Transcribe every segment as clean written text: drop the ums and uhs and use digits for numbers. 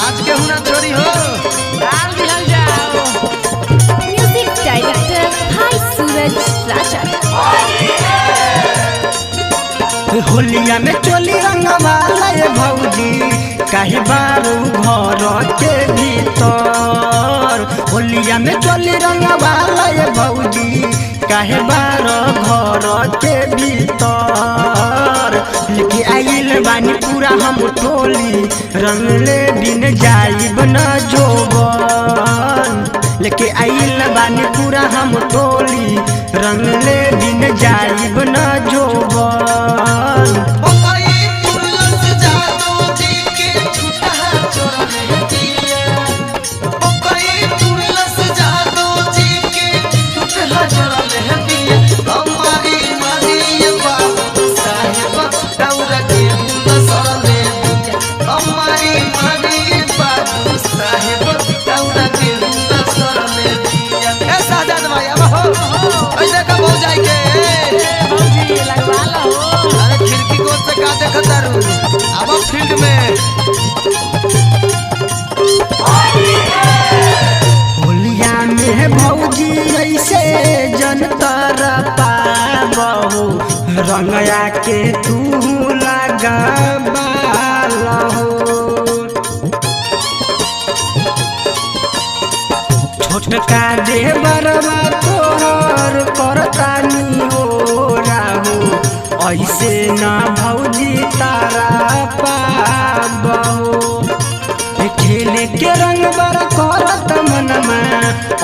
आज के हुना चोरी हो डाल दिया जाओ। म्यूजिक डायरेक्टर भाई सूरज राजा। होलिया में चोली रंगवाला ये भौजी काहे बारू घर के भीतर। होलिया में चोली रंगवाला ये भौजी काहे बारू घर के भीतर। लेके आइल बानी पूरा हम टोली रंगले बिन जाइब न जोबन। लेके आइल बानी पूरा हम टोली रंगले बिन जाइब न जोबन। भौजी लगवा लो। अरे खिड़की को से का देखत तारू अब फील्ड में होलिया में भौजी ऐसे जनतर पाबहु रंगया के तू लगाबालहु। छोटका देवरवा तोहर करतानी हो राहु ऐसे न भौजी तारा पाबहु। खेले के रंग बर करत मनमा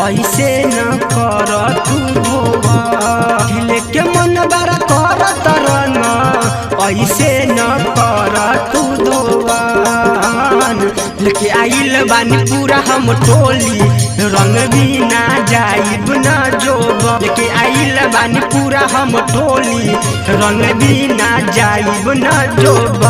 ऐसे न कर तू धोबा। खेले के मन बर करत रंग ऐसे न कर तू धोबन। लेके आइल बानी पूरा हम टोली रंग भी ना जाइब न जोब। लेके आइल बानी पूरा हम टोली रंग भी ना जाइब न जोब।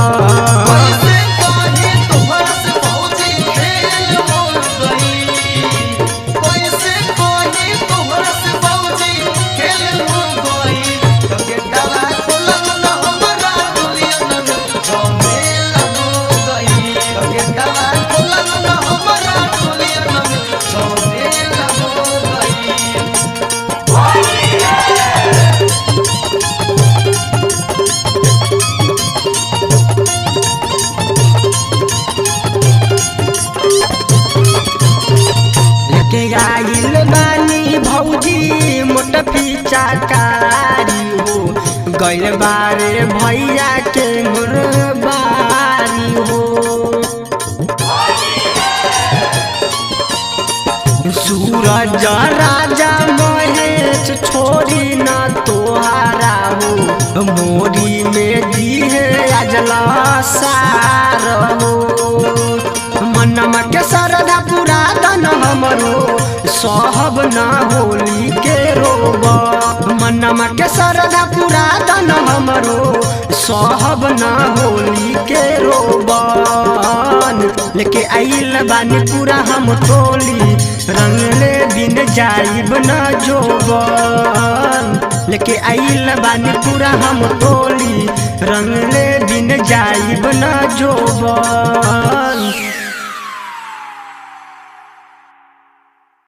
लेके आइल बानी भौजी मोट पिचाकारी हो गइल बारे भैया के मुरबारी हो। सूरज राजा महेश छोड़ी न तोहारा हो मोरी में दिहे अजला सार हो। मनमा के सरधा पूरा दन हमरो सहब ना होली के रोब। मनमा के सरधा पूरा दन हमरो सहब ना होली के रोबन। लेके आइल बानी पूरा हम टोली रंगले बिन जाइब न जोबन। लेके आइल बानी पूरा हम टोली रंगले बिन जाइब न जोबन।